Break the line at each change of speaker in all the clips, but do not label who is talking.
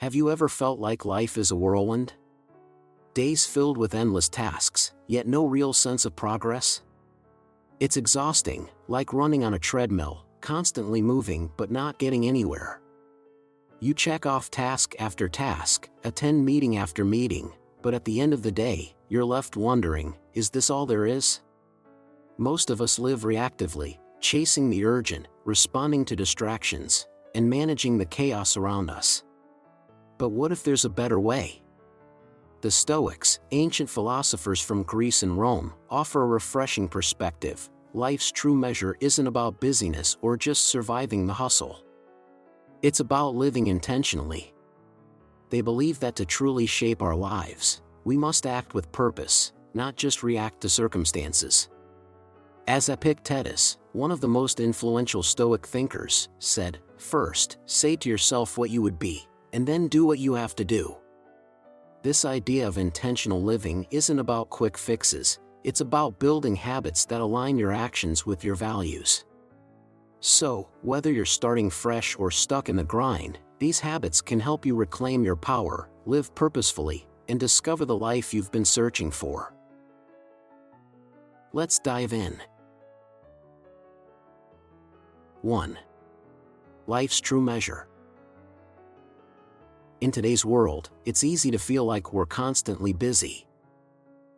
Have you ever felt like life is a whirlwind? Days filled with endless tasks, yet no real sense of progress? It's exhausting, like running on a treadmill, constantly moving but not getting anywhere. You check off task after task, attend meeting after meeting, but at the end of the day, you're left wondering, is this all there is? Most of us live reactively, chasing the urgent, responding to distractions, and managing the chaos around us. But what if there's a better way? The Stoics, ancient philosophers from Greece and Rome, offer a refreshing perspective. Life's true measure isn't about busyness or just surviving the hustle. It's about living intentionally. They believe that to truly shape our lives, we must act with purpose, not just react to circumstances. As Epictetus, one of the most influential Stoic thinkers, said, "First, say to yourself what you would be, and then do what you have to do." This idea of intentional living isn't about quick fixes, it's about building habits that align your actions with your values. So, whether you're starting fresh or stuck in the grind, these habits can help you reclaim your power, live purposefully, and discover the life you've been searching for. Let's dive in. 1. Life's true measure. In today's world, it's easy to feel like we're constantly busy.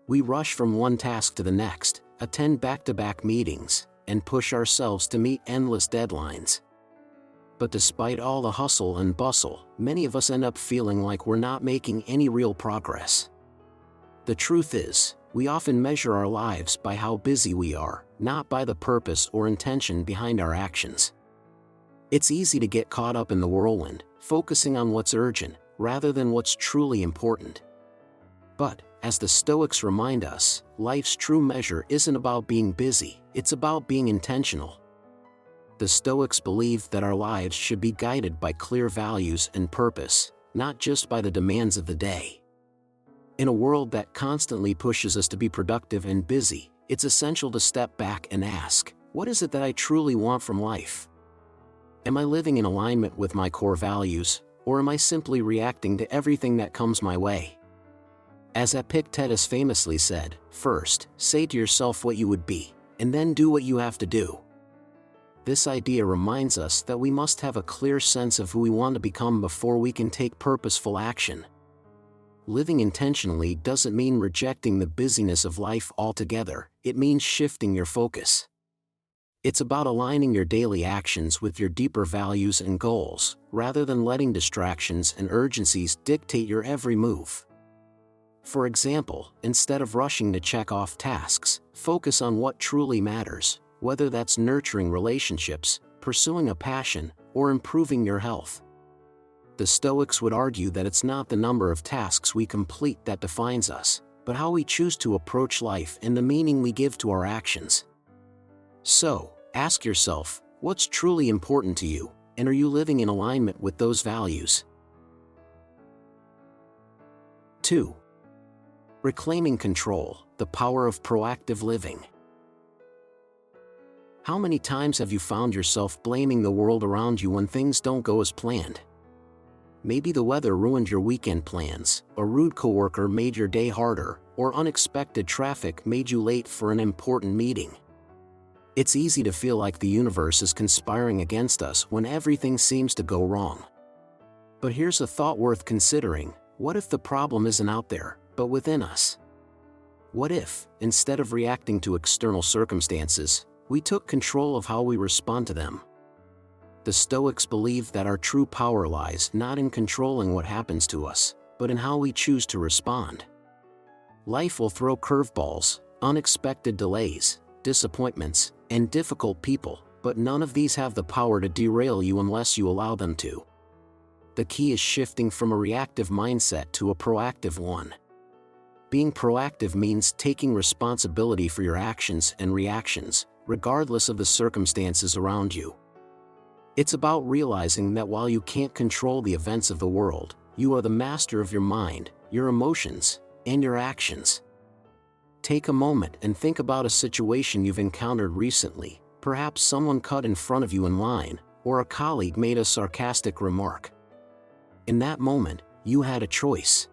We rush from one task to the next, attend back-to-back meetings, and push ourselves to meet endless deadlines. But despite all the hustle and bustle, many of us end up feeling like we're not making any real progress. The truth is, we often measure our lives by how busy we are, not by the purpose or intention behind our actions. It's easy to get caught up in the whirlwind, focusing on what's urgent, rather than what's truly important. But, as the Stoics remind us, life's true measure isn't about being busy, it's about being intentional. The Stoics believe that our lives should be guided by clear values and purpose, not just by the demands of the day. In a world that constantly pushes us to be productive and busy, it's essential to step back and ask, what is it that I truly want from life? Am I living in alignment with my core values, or am I simply reacting to everything that comes my way? As Epictetus famously said, "First, say to yourself what you would be, and then do what you have to do." This idea reminds us that we must have a clear sense of who we want to become before we can take purposeful action. Living intentionally doesn't mean rejecting the busyness of life altogether, it means shifting your focus. It's about aligning your daily actions with your deeper values and goals, rather than letting distractions and urgencies dictate your every move. For example, instead of rushing to check off tasks, focus on what truly matters, whether that's nurturing relationships, pursuing a passion, or improving your health. The Stoics would argue that it's not the number of tasks we complete that defines us, but how we choose to approach life and the meaning we give to our actions. So, ask yourself, what's truly important to you, and are you living in alignment with those values? 2. Reclaiming control, the power of proactive living. How many times have you found yourself blaming the world around you when things don't go as planned? Maybe the weather ruined your weekend plans, a rude coworker made your day harder, or unexpected traffic made you late for an important meeting. It's easy to feel like the universe is conspiring against us when everything seems to go wrong. But here's a thought worth considering: what if the problem isn't out there, but within us? What if, instead of reacting to external circumstances, we took control of how we respond to them? The Stoics believe that our true power lies not in controlling what happens to us, but in how we choose to respond. Life will throw curveballs, unexpected delays, disappointments, and difficult people, but none of these have the power to derail you unless you allow them to. The key is shifting from a reactive mindset to a proactive one. Being proactive means taking responsibility for your actions and reactions, regardless of the circumstances around you. It's about realizing that while you can't control the events of the world, you are the master of your mind, your emotions, and your actions. Take a moment and think about a situation you've encountered recently. Perhaps someone cut in front of you in line, or a colleague made a sarcastic remark. In that moment, you had a choice.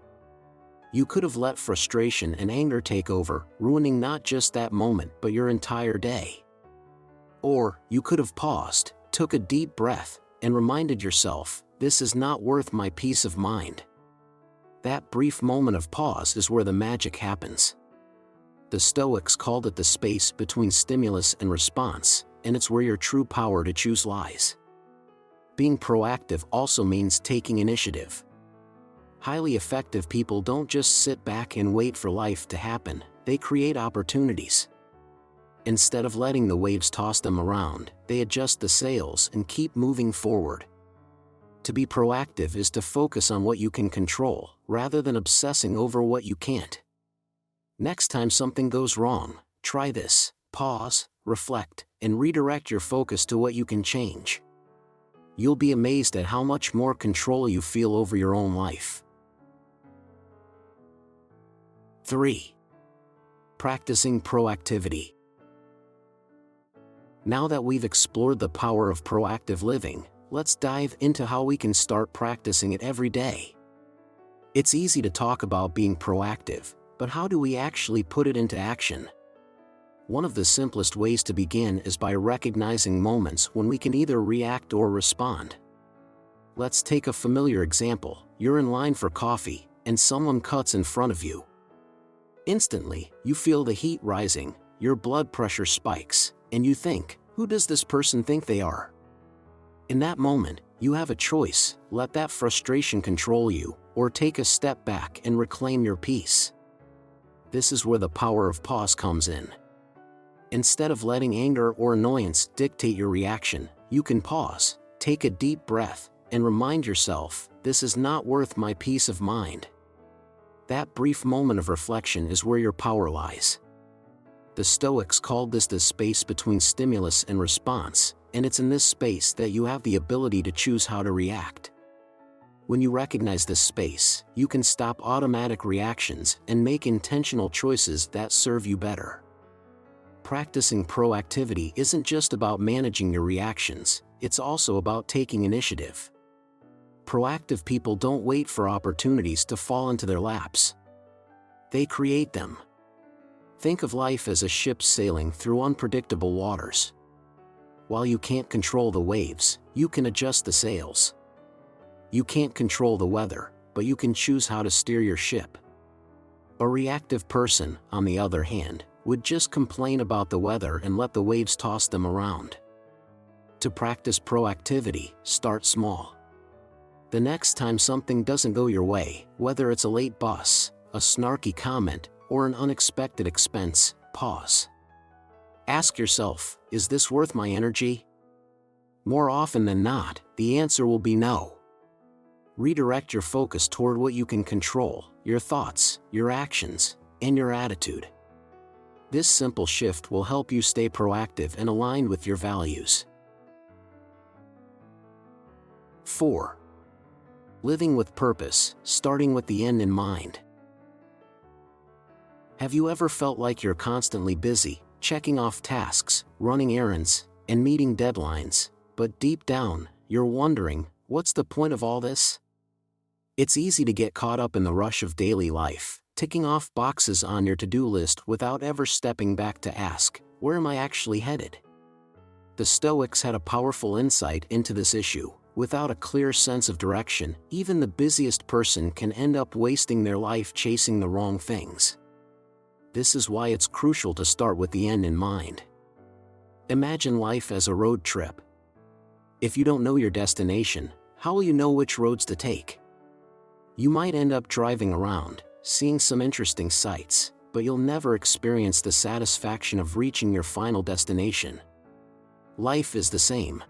You could have let frustration and anger take over, ruining not just that moment but your entire day. Or, you could have paused, took a deep breath, and reminded yourself, this is not worth my peace of mind. That brief moment of pause is where the magic happens. The Stoics called it the space between stimulus and response, and it's where your true power to choose lies. Being proactive also means taking initiative. Highly effective people don't just sit back and wait for life to happen, they create opportunities. Instead of letting the waves toss them around, they adjust the sails and keep moving forward. To be proactive is to focus on what you can control, rather than obsessing over what you can't. Next time something goes wrong, try this: pause, reflect, and redirect your focus to what you can change. You'll be amazed at how much more control you feel over your own life. 3. Practicing proactivity. Now that we've explored the power of proactive living, let's dive into how we can start practicing it every day. It's easy to talk about being proactive, but how do we actually put it into action? One of the simplest ways to begin is by recognizing moments when we can either react or respond. Let's take a familiar example. You're in line for coffee, and someone cuts in front of you. Instantly, you feel the heat rising, your blood pressure spikes, and you think, who does this person think they are? In that moment, you have a choice: let that frustration control you, or take a step back and reclaim your peace. This is where the power of pause comes in. Instead of letting anger or annoyance dictate your reaction, you can pause, take a deep breath, and remind yourself, this is not worth my peace of mind. That brief moment of reflection is where your power lies. The Stoics called this the space between stimulus and response, and it's in this space that you have the ability to choose how to react. When you recognize this space, you can stop automatic reactions and make intentional choices that serve you better. Practicing proactivity isn't just about managing your reactions, it's also about taking initiative. Proactive people don't wait for opportunities to fall into their laps. They create them. Think of life as a ship sailing through unpredictable waters. While you can't control the waves, you can adjust the sails. You can't control the weather, but you can choose how to steer your ship. A reactive person, on the other hand, would just complain about the weather and let the waves toss them around. To practice proactivity, start small. The next time something doesn't go your way, whether it's a late bus, a snarky comment, or an unexpected expense, pause. Ask yourself, is this worth my energy? More often than not, the answer will be no. Redirect your focus toward what you can control: your thoughts, your actions, and your attitude. This simple shift will help you stay proactive and aligned with your values. 4. Living with purpose, starting with the end in mind. Have you ever felt like you're constantly busy, checking off tasks, running errands, and meeting deadlines, but deep down, you're wondering, what's the point of all this? It's easy to get caught up in the rush of daily life, ticking off boxes on your to-do list without ever stepping back to ask, where am I actually headed? The Stoics had a powerful insight into this issue. Without a clear sense of direction, even the busiest person can end up wasting their life chasing the wrong things. This is why it's crucial to start with the end in mind. Imagine life as a road trip. If you don't know your destination, how will you know which roads to take? You might end up driving around, seeing some interesting sights, but you'll never experience the satisfaction of reaching your final destination. Life is the same.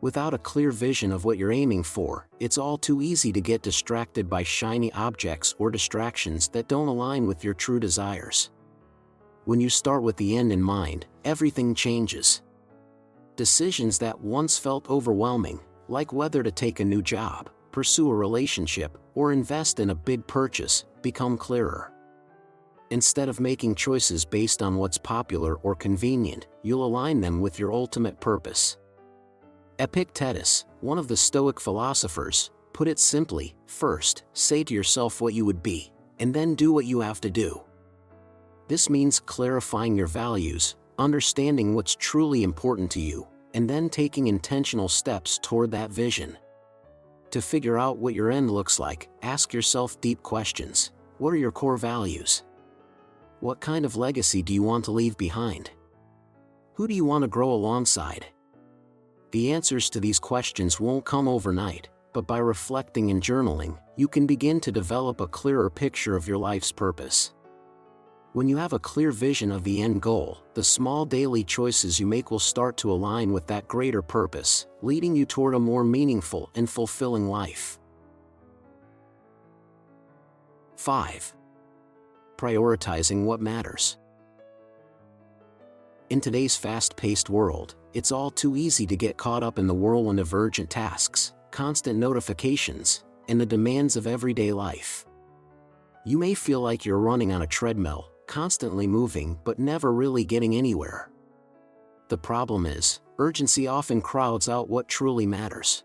Without a clear vision of what you're aiming for, it's all too easy to get distracted by shiny objects or distractions that don't align with your true desires. When you start with the end in mind, everything changes. Decisions that once felt overwhelming, like whether to take a new job, pursue a relationship, or invest in a big purchase, become clearer. Instead of making choices based on what's popular or convenient, you'll align them with your ultimate purpose. Epictetus, one of the Stoic philosophers, put it simply, first, say to yourself what you would be, and then do what you have to do. This means clarifying your values, understanding what's truly important to you, and then taking intentional steps toward that vision. To figure out what your end looks like, ask yourself deep questions. What are your core values? What kind of legacy do you want to leave behind? Who do you want to grow alongside? The answers to these questions won't come overnight, but by reflecting and journaling, you can begin to develop a clearer picture of your life's purpose. When you have a clear vision of the end goal, the small daily choices you make will start to align with that greater purpose, leading you toward a more meaningful and fulfilling life. 5. Prioritizing what matters. In today's fast-paced world, it's all too easy to get caught up in the whirlwind of urgent tasks, constant notifications, and the demands of everyday life. You may feel like you're running on a treadmill, constantly moving but never really getting anywhere. The problem is, urgency often crowds out what truly matters.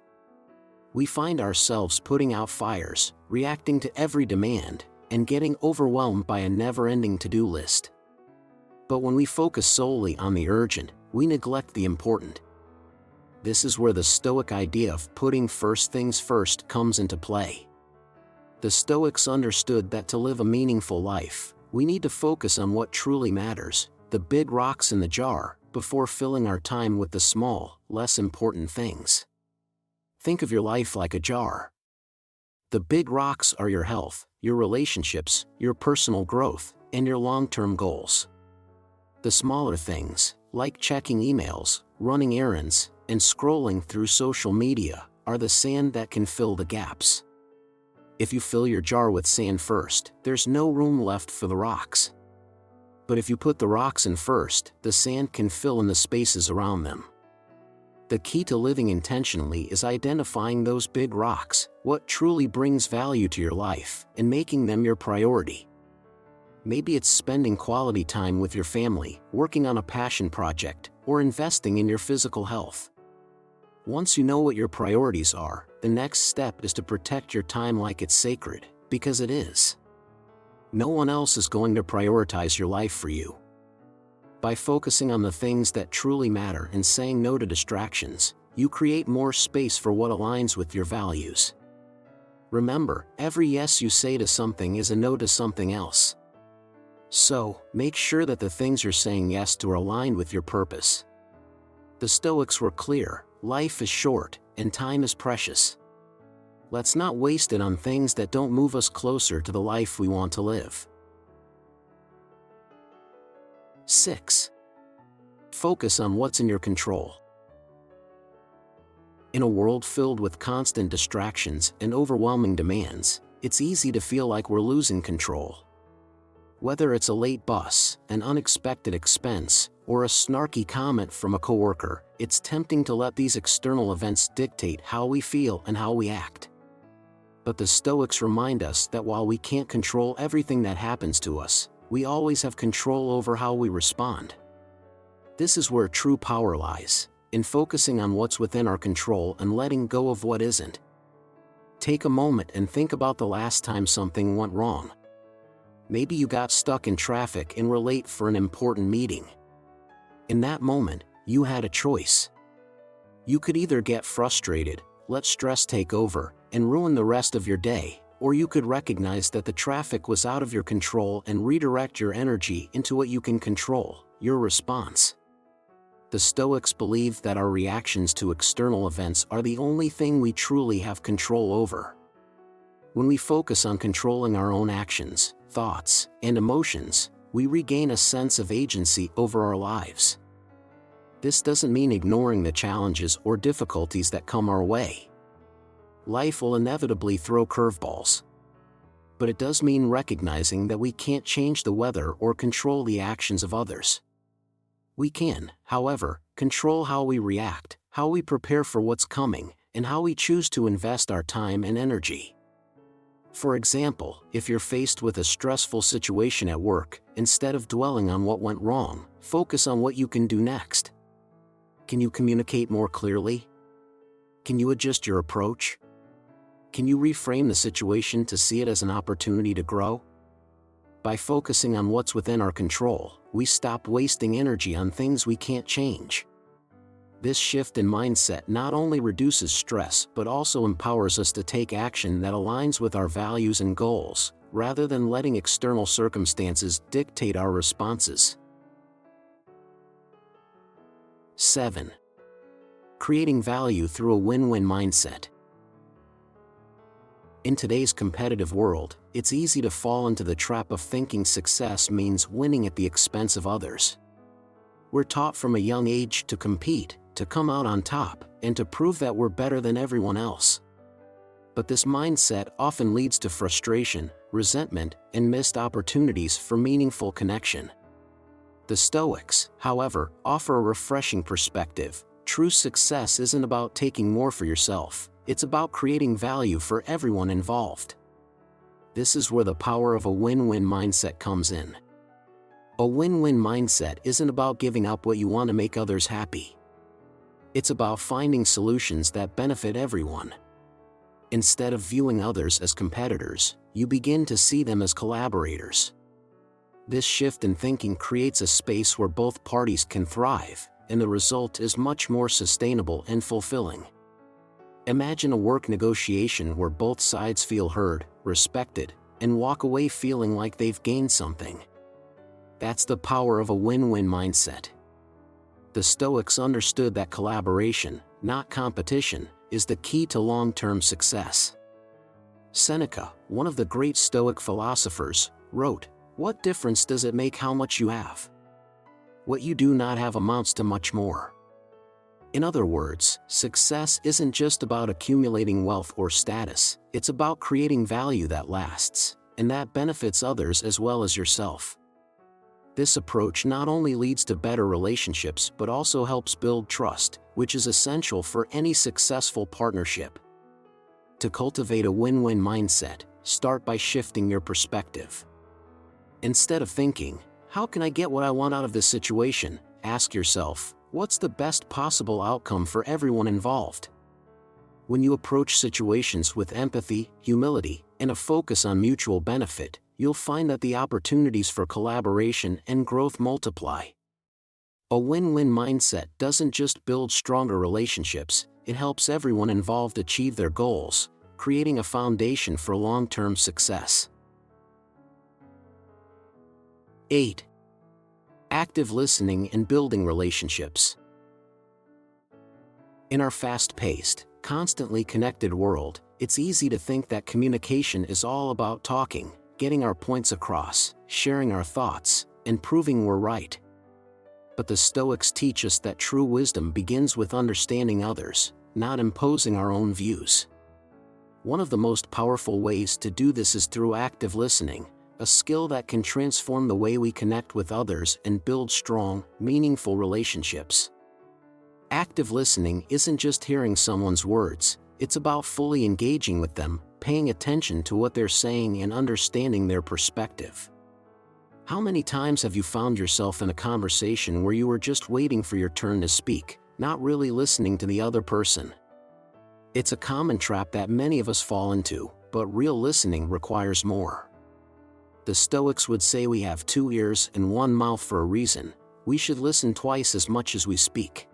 We find ourselves putting out fires, reacting to every demand, and getting overwhelmed by a never-ending to-do list. But when we focus solely on the urgent, we neglect the important. This is where the Stoic idea of putting first things first comes into play. The Stoics understood that to live a meaningful life, we need to focus on what truly matters, the big rocks in the jar, before filling our time with the small, less important things. Think of your life like a jar. The big rocks are your health, your relationships, your personal growth, and your long-term goals. The smaller things, like checking emails, running errands, and scrolling through social media, are the sand that can fill the gaps. If you fill your jar with sand first, there's no room left for the rocks. But if you put the rocks in first, the sand can fill in the spaces around them. The key to living intentionally is identifying those big rocks, what truly brings value to your life, and making them your priority. Maybe it's spending quality time with your family, working on a passion project, or investing in your physical health. Once you know what your priorities are, the next step is to protect your time like it's sacred, because it is. No one else is going to prioritize your life for you. By focusing on the things that truly matter and saying no to distractions, you create more space for what aligns with your values. Remember, every yes you say to something is a no to something else. So, make sure that the things you're saying yes to are aligned with your purpose. The Stoics were clear: life is short, and time is precious. Let's not waste it on things that don't move us closer to the life we want to live. 6. Focus on what's in your control. In a world filled with constant distractions and overwhelming demands, it's easy to feel like we're losing control. Whether it's a late bus, an unexpected expense, or a snarky comment from a coworker, it's tempting to let these external events dictate how we feel and how we act. But the Stoics remind us that while we can't control everything that happens to us, we always have control over how we respond. This is where true power lies, in focusing on what's within our control and letting go of what isn't. Take a moment and think about the last time something went wrong. Maybe you got stuck in traffic and were late for an important meeting. In that moment, you had a choice. You could either get frustrated, let stress take over, and ruin the rest of your day, or you could recognize that the traffic was out of your control and redirect your energy into what you can control, your response. The Stoics believed that our reactions to external events are the only thing we truly have control over. When we focus on controlling our own actions, thoughts, and emotions, we regain a sense of agency over our lives. This doesn't mean ignoring the challenges or difficulties that come our way. Life will inevitably throw curveballs. But it does mean recognizing that we can't change the weather or control the actions of others. We can, however, control how we react, how we prepare for what's coming, and how we choose to invest our time and energy. For example, if you're faced with a stressful situation at work, instead of dwelling on what went wrong, focus on what you can do next. Can you communicate more clearly? Can you adjust your approach? Can you reframe the situation to see it as an opportunity to grow? By focusing on what's within our control, we stop wasting energy on things we can't change. This shift in mindset not only reduces stress but also empowers us to take action that aligns with our values and goals, rather than letting external circumstances dictate our responses. 7. Creating value through a win-win mindset. In today's competitive world, it's easy to fall into the trap of thinking success means winning at the expense of others. We're taught from a young age to compete, to come out on top, and to prove that we're better than everyone else. But this mindset often leads to frustration, resentment, and missed opportunities for meaningful connection. The Stoics, however, offer a refreshing perspective. True success isn't about taking more for yourself, it's about creating value for everyone involved. This is where the power of a win-win mindset comes in. A win-win mindset isn't about giving up what you want to make others happy. It's about finding solutions that benefit everyone. Instead of viewing others as competitors, you begin to see them as collaborators. This shift in thinking creates a space where both parties can thrive, and the result is much more sustainable and fulfilling. Imagine a work negotiation where both sides feel heard, respected, and walk away feeling like they've gained something. That's the power of a win-win mindset. The Stoics understood that collaboration, not competition, is the key to long-term success. Seneca, one of the great Stoic philosophers, wrote, "What difference does it make how much you have? What you do not have amounts to much more." In other words, success isn't just about accumulating wealth or status, it's about creating value that lasts, and that benefits others as well as yourself. This approach not only leads to better relationships but also helps build trust, which is essential for any successful partnership. To cultivate a win-win mindset, start by shifting your perspective. Instead of thinking, "How can I get what I want out of this situation?" ask yourself, "What's the best possible outcome for everyone involved?" When you approach situations with empathy, humility, and a focus on mutual benefit, you'll find that the opportunities for collaboration and growth multiply. A win-win mindset doesn't just build stronger relationships, it helps everyone involved achieve their goals, creating a foundation for long-term success. 8. Active listening and building relationships. In our fast-paced, constantly connected world, it's easy to think that communication is all about talking, getting our points across, sharing our thoughts, and proving we're right. But the Stoics teach us that true wisdom begins with understanding others, not imposing our own views. One of the most powerful ways to do this is through active listening, a skill that can transform the way we connect with others and build strong, meaningful relationships. Active listening isn't just hearing someone's words, it's about fully engaging with them, paying attention to what they're saying and understanding their perspective. How many times have you found yourself in a conversation where you were just waiting for your turn to speak, not really listening to the other person? It's a common trap that many of us fall into, but real listening requires more. The Stoics would say we have 2 ears and 1 mouth for a reason. We should listen twice as much as we speak.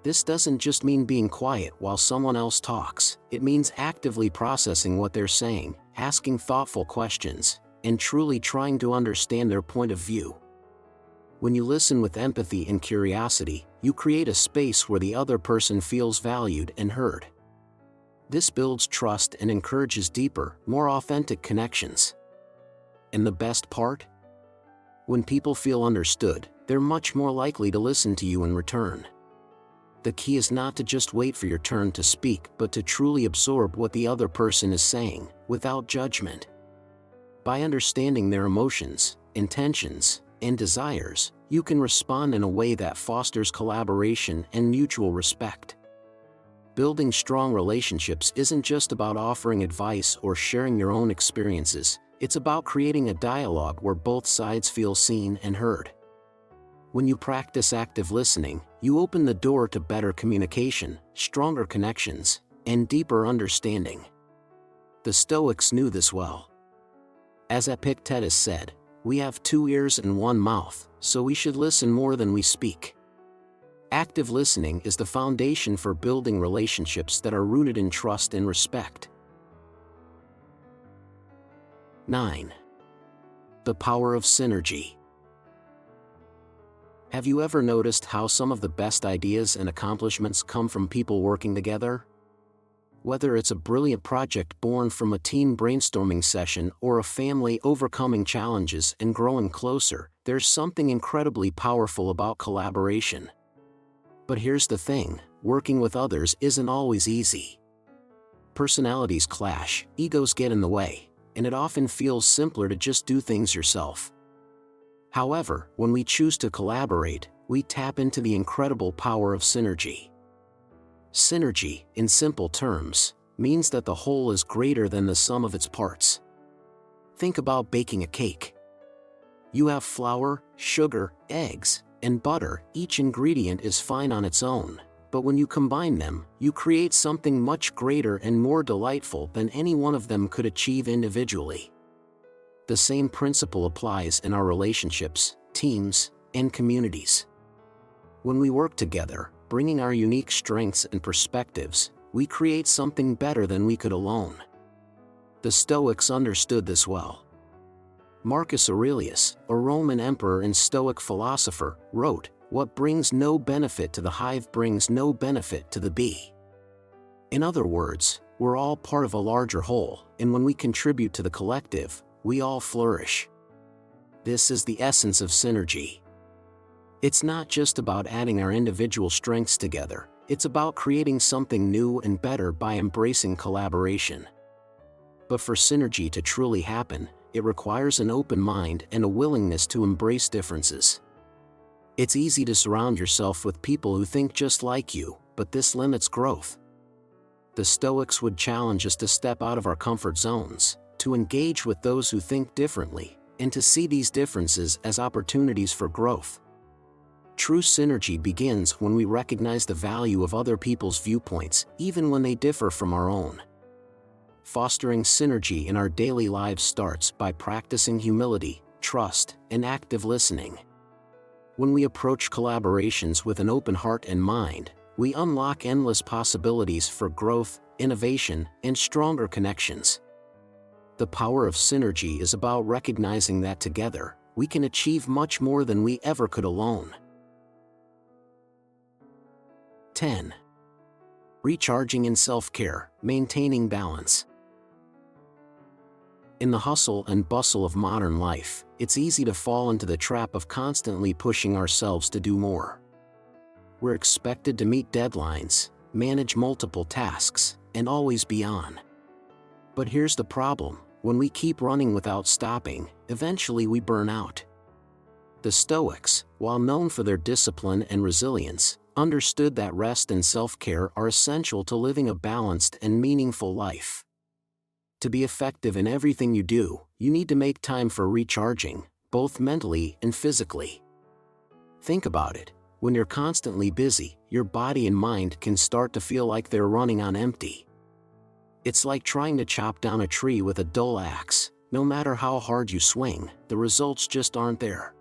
This doesn't just mean being quiet while someone else talks, it means actively processing what they're saying, asking thoughtful questions, and truly trying to understand their point of view. When you listen with empathy and curiosity, you create a space where the other person feels valued and heard. This builds trust and encourages deeper, more authentic connections. And the best part? When people feel understood, they're much more likely to listen to you in return. The key is not to just wait for your turn to speak, but to truly absorb what the other person is saying, without judgment. By understanding their emotions, intentions, and desires, you can respond in a way that fosters collaboration and mutual respect. Building strong relationships isn't just about offering advice or sharing your own experiences, it's about creating a dialogue where both sides feel seen and heard. When you practice active listening, you open the door to better communication, stronger connections, and deeper understanding. The Stoics knew this well. As Epictetus said, "We have 2 ears and 1 mouth, so we should listen more than we speak." Active listening is the foundation for building relationships that are rooted in trust and respect. 9. The power of synergy. Have you ever noticed how some of the best ideas and accomplishments come from people working together? Whether it's a brilliant project born from a team brainstorming session or a family overcoming challenges and growing closer, there's something incredibly powerful about collaboration. But here's the thing, working with others isn't always easy. Personalities clash, egos get in the way, and it often feels simpler to just do things yourself. However, when we choose to collaborate, we tap into the incredible power of synergy. Synergy, in simple terms, means that the whole is greater than the sum of its parts. Think about baking a cake. You have flour, sugar, eggs, and butter. Each ingredient is fine on its own, but when you combine them, you create something much greater and more delightful than any one of them could achieve individually. The same principle applies in our relationships, teams, and communities. When we work together, bringing our unique strengths and perspectives, we create something better than we could alone. The Stoics understood this well. Marcus Aurelius, a Roman emperor and Stoic philosopher, wrote, "What brings no benefit to the hive brings no benefit to the bee." In other words, we're all part of a larger whole, and when we contribute to the collective, we all flourish. This is the essence of synergy. It's not just about adding our individual strengths together, it's about creating something new and better by embracing collaboration. But for synergy to truly happen, it requires an open mind and a willingness to embrace differences. It's easy to surround yourself with people who think just like you, but this limits growth. The Stoics would challenge us to step out of our comfort zones, to engage with those who think differently, and to see these differences as opportunities for growth. True synergy begins when we recognize the value of other people's viewpoints, even when they differ from our own. Fostering synergy in our daily lives starts by practicing humility, trust, and active listening. When we approach collaborations with an open heart and mind, we unlock endless possibilities for growth, innovation, and stronger connections. The power of synergy is about recognizing that together, we can achieve much more than we ever could alone. 10. Recharging in self-care, maintaining balance. In the hustle and bustle of modern life, it's easy to fall into the trap of constantly pushing ourselves to do more. We're expected to meet deadlines, manage multiple tasks, and always be on. But here's the problem: when we keep running without stopping, eventually we burn out. The Stoics, while known for their discipline and resilience, understood that rest and self-care are essential to living a balanced and meaningful life. To be effective in everything you do, you need to make time for recharging, both mentally and physically. Think about it. When you're constantly busy, your body and mind can start to feel like they're running on empty. It's like trying to chop down a tree with a dull axe. No matter how hard you swing, the results just aren't there.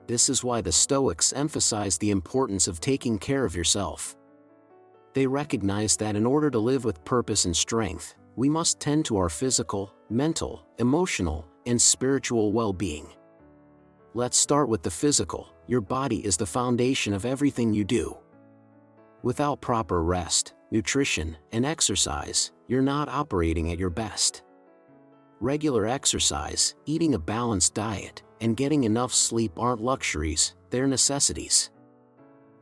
This is why the Stoics emphasize the importance of taking care of yourself. They recognize that in order to live with purpose and strength, we must tend to our physical, mental, emotional, and spiritual well-being. Let's start with the physical. Your body is the foundation of everything you do. Without proper rest, nutrition, and exercise, you're not operating at your best. Regular exercise, eating a balanced diet, and getting enough sleep aren't luxuries, they're necessities.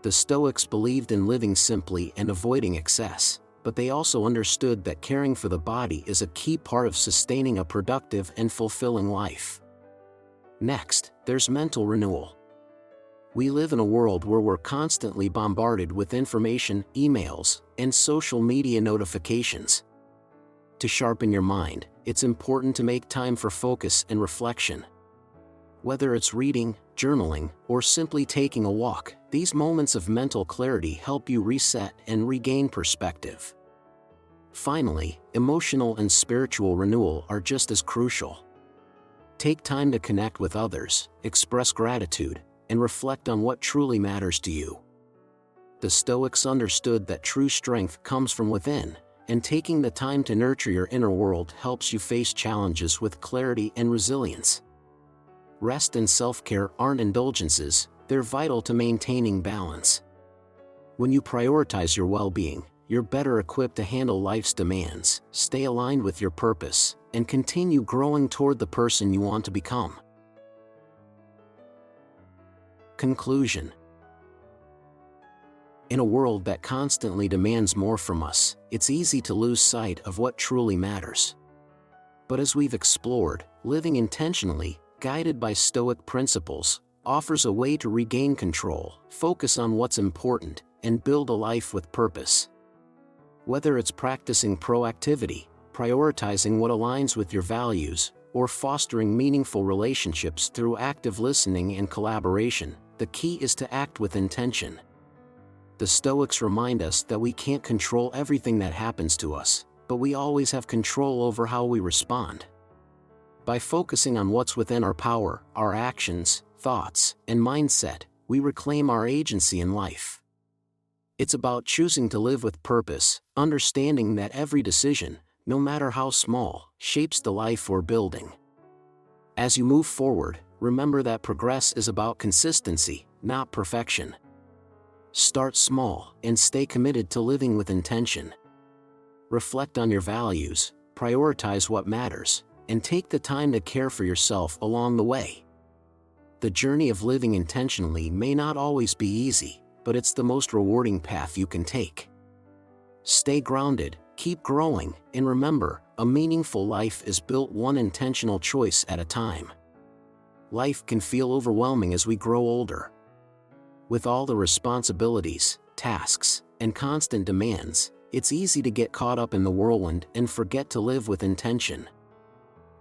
The Stoics believed in living simply and avoiding excess, but they also understood that caring for the body is a key part of sustaining a productive and fulfilling life. Next, there's mental renewal. We live in a world where we're constantly bombarded with information, emails, and social media notifications. To sharpen your mind, it's important to make time for focus and reflection. Whether it's reading, journaling, or simply taking a walk, these moments of mental clarity help you reset and regain perspective. Finally, emotional and spiritual renewal are just as crucial. Take time to connect with others, express gratitude, and reflect on what truly matters to you. The Stoics understood that true strength comes from within, and taking the time to nurture your inner world helps you face challenges with clarity and resilience. Rest and self-care aren't indulgences, they're vital to maintaining balance. When you prioritize your well-being, you're better equipped to handle life's demands, stay aligned with your purpose, and continue growing toward the person you want to become. Conclusion. In a world that constantly demands more from us, it's easy to lose sight of what truly matters. But as we've explored, living intentionally, guided by Stoic principles, offers a way to regain control, focus on what's important, and build a life with purpose. Whether it's practicing proactivity, prioritizing what aligns with your values, or fostering meaningful relationships through active listening and collaboration, the key is to act with intention. The Stoics remind us that we can't control everything that happens to us, but we always have control over how we respond. By focusing on what's within our power, our actions, thoughts, and mindset, we reclaim our agency in life. It's about choosing to live with purpose, understanding that every decision, no matter how small, shapes the life we're building. As you move forward, remember that progress is about consistency, not perfection. Start small and stay committed to living with intention. Reflect on your values, prioritize what matters, and take the time to care for yourself along the way. The journey of living intentionally may not always be easy, but it's the most rewarding path you can take. Stay grounded, keep growing, and remember, a meaningful life is built one intentional choice at a time. Life can feel overwhelming as we grow older. With all the responsibilities, tasks, and constant demands, it's easy to get caught up in the whirlwind and forget to live with intention.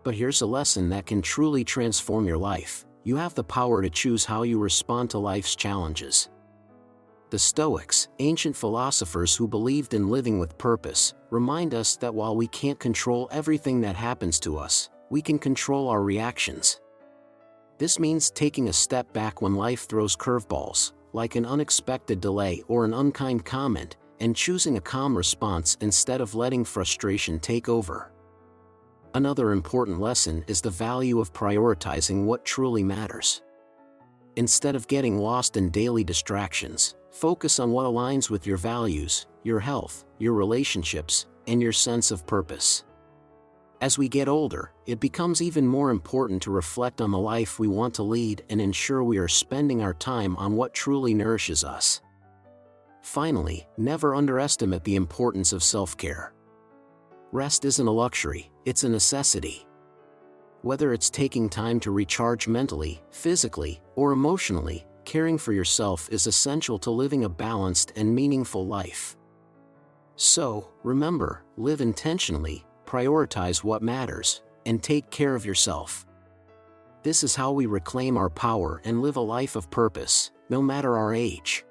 But here's a lesson that can truly transform your life: you have the power to choose how you respond to life's challenges. The Stoics, ancient philosophers who believed in living with purpose, remind us that while we can't control everything that happens to us, we can control our reactions. This means taking a step back when life throws curveballs, like an unexpected delay or an unkind comment, and choosing a calm response instead of letting frustration take over. Another important lesson is the value of prioritizing what truly matters. Instead of getting lost in daily distractions, focus on what aligns with your values, your health, your relationships, and your sense of purpose. As we get older, it becomes even more important to reflect on the life we want to lead and ensure we are spending our time on what truly nourishes us. Finally, never underestimate the importance of self-care. Rest isn't a luxury, it's a necessity. Whether it's taking time to recharge mentally, physically, or emotionally, caring for yourself is essential to living a balanced and meaningful life. So, remember, live intentionally, prioritize what matters, and take care of yourself. This is how we reclaim our power and live a life of purpose, no matter our age.